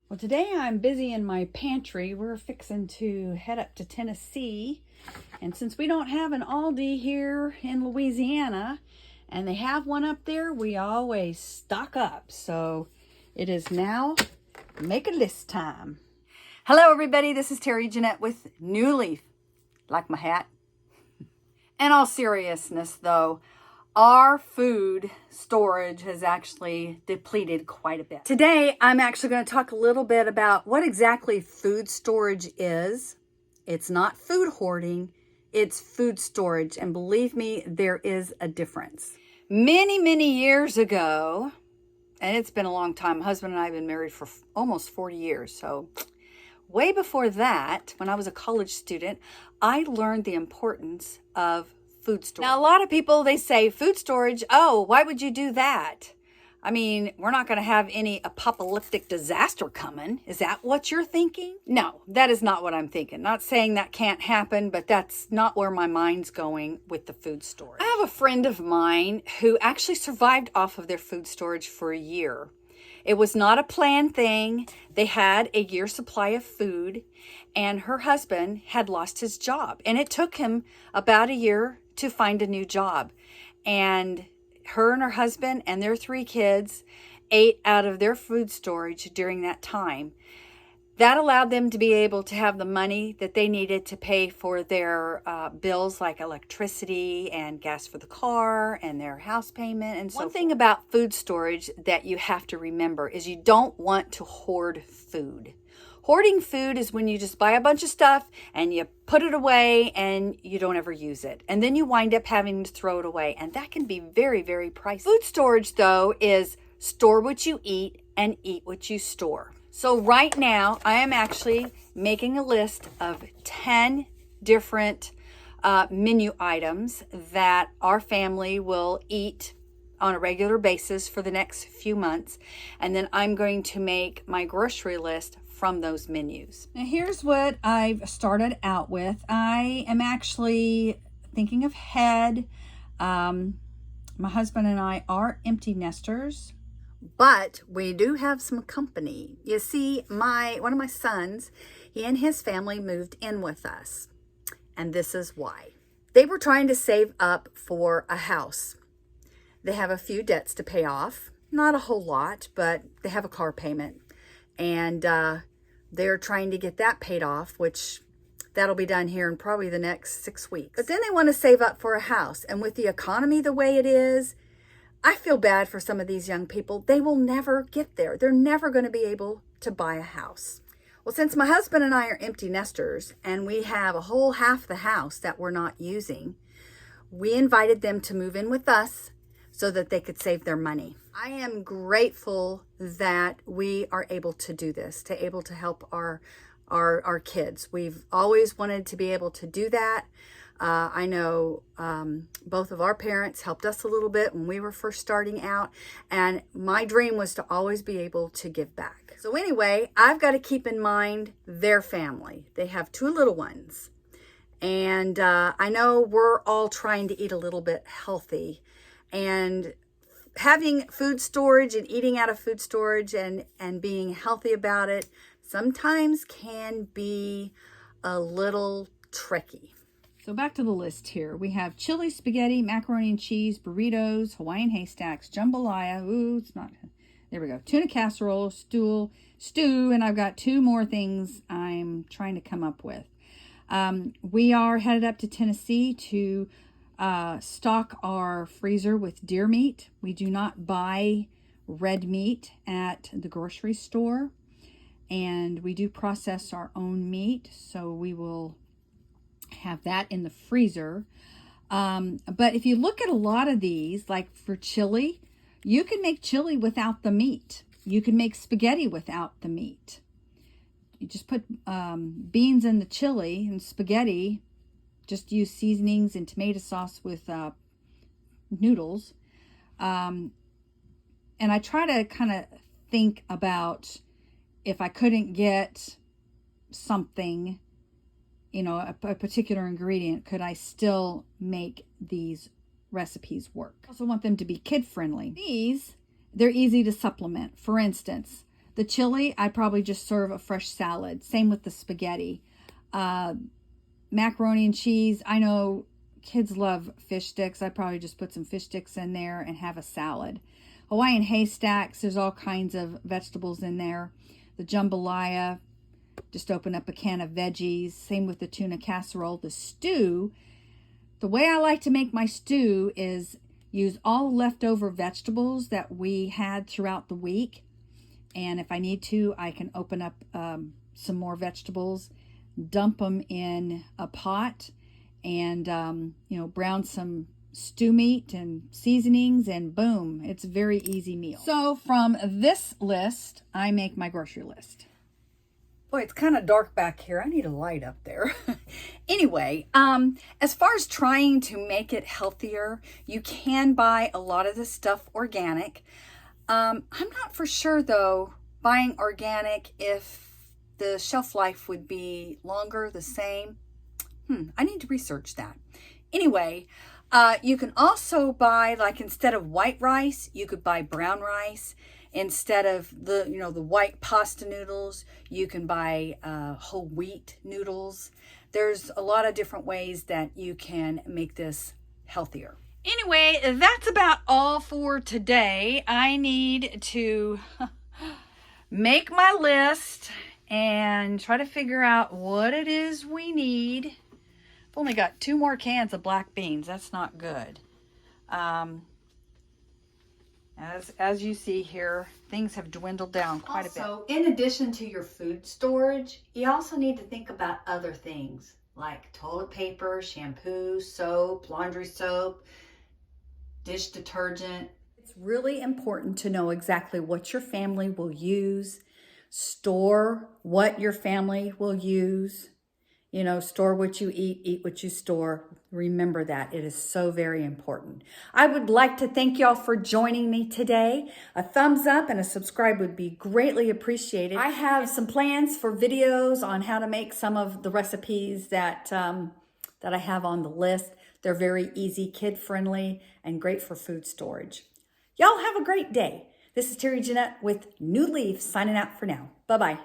Well, today I'm busy in my pantry. We're fixing to head up to Tennessee. And since we don't have an Aldi here in Louisiana, and they have one up there, we always stock up. So it is now make a list time. Hello, everybody. This is Terry Jeanette with New Leaf. Like my hat? In all seriousness, though, our food storage has actually depleted quite a bit. Today, I'm actually going to talk a little bit about what exactly food storage is. It's not food hoarding, it's food storage. And believe me, there is a difference. Many years ago, and it's been a long time, my husband and I have been married for almost 40 years. So way before that, when I was a college student, I learned the importance of food storage. Now, a lot of people, they say food storage, oh, why would you do that? I mean, we're not going to have any apocalyptic disaster coming. Is that what you're thinking? No, that is not what I'm thinking. Not saying that can't happen, but that's not where my mind's going with the food storage. I have a friend of mine who actually survived off of their food storage for a year. It was not a planned thing. They had a year's supply of food, and her husband had lost his job. And it took him about a year to find a new job. And her and her husband and their 3 kids ate out of their food storage during that time. That allowed them to be able to have the money that they needed to pay for their bills like electricity and gas for the car and their house payment and so forth. One thing about food storage that you have to remember is you don't want to hoard food. Hoarding food is when you just buy a bunch of stuff and you put it away and you don't ever use it. And then you wind up having to throw it away. And that can be very pricey. Food storage, though, is store what you eat and eat what you store. So right now, I am actually making a list of 10 different menu items that our family will eat on a regular basis for the next few months. And then I'm going to make my grocery list from those menus. Now here's what I've started out with. I am actually thinking of head. My husband and I are empty nesters, but we do have some company. You see, one of my sons, he and his family moved in with us. And this is why. They were trying to save up for a house. They have a few debts to pay off. Not a whole lot, but they have a car payment. And they're trying to get that paid off, which that'll be done here in probably the next 6 weeks. But then they want to save up for a house. And with the economy the way it is, I feel bad for some of these young people. They will never get there. They're never going to be able to buy a house. Well, since my husband and I are empty nesters and we have a whole half the house that we're not using, we invited them to move in with us so that they could save their money. I am grateful that we are able to do this, to able to help our kids. We've always wanted to be able to do that. I know both of our parents helped us a little bit when we were first starting out, and my dream was to always be able to give back. So anyway, I've got to keep in mind their family. They have 2 little ones, and I know we're all trying to eat a little bit healthy, and having food storage and eating out of food storage and being healthy about it sometimes can be a little tricky. So back to the list here. We have chili, spaghetti, macaroni and cheese, burritos, Hawaiian haystacks, jambalaya. Ooh, it's not. There we go. Tuna casserole, stew, and I've got 2 more things I'm trying to come up with. We are headed up to Tennessee to stock our freezer with deer meat. We do not buy red meat at the grocery store, and we do process our own meat, so we will have that in the freezer. But if you look at a lot of these, like for chili, you can make chili without the meat. You can make spaghetti without the meat. You just put beans in the chili and spaghetti. Just use seasonings and tomato sauce with noodles. And I try to kind of think about if I couldn't get something, a particular ingredient, could I still make these recipes work? I also want them to be kid friendly. These, they're easy to supplement. For instance, The chili, I probably just serve a fresh salad. Same with the spaghetti. Macaroni and cheese, I know kids love fish sticks. I probably just put some fish sticks in there and have a salad. Hawaiian haystacks, there's all kinds of vegetables in there. The jambalaya, just open up a can of veggies. Same with the tuna casserole. The stew, the way I like to make my stew is use all leftover vegetables that we had throughout the week. And if I need to, I can open up some more vegetables, dump them in a pot, and you know, brown some stew meat and seasonings, and boom, it's a very easy meal. So from this list, I make my grocery list. Boy, it's kind of dark back here. I need a light up there. Anyway, as far as trying to make it healthier, you can buy a lot of this stuff organic. I'm not for sure, though, buying organic if the shelf life would be longer, the same. I need to research that. Anyway, you can also buy, like, instead of white rice, you could buy brown rice. Instead of the, you know, the white pasta noodles, you can buy whole wheat noodles. There's a lot of different ways that you can make this healthier. Anyway, that's about all for today. I need to make my list and try to figure out what it is we need. I've only got 2 more cans of black beans. That's not good. As you see here, things have dwindled down quite a bit. Also, in addition to your food storage, you also need to think about other things like toilet paper, shampoo, soap, laundry soap, dish detergent. It's really important to know exactly what your family will use, store what your family will use. You know, store what you eat what you store. Remember that. It is so very important. I would like to thank y'all for joining me today. A thumbs up and a subscribe would be greatly appreciated. I have some plans for videos on how to make some of the recipes that I have on the list. They're very easy, kid-friendly, and great for food storage. Y'all have a great day. This is Terry Jeanette with New Leaf signing out for now. Bye-bye.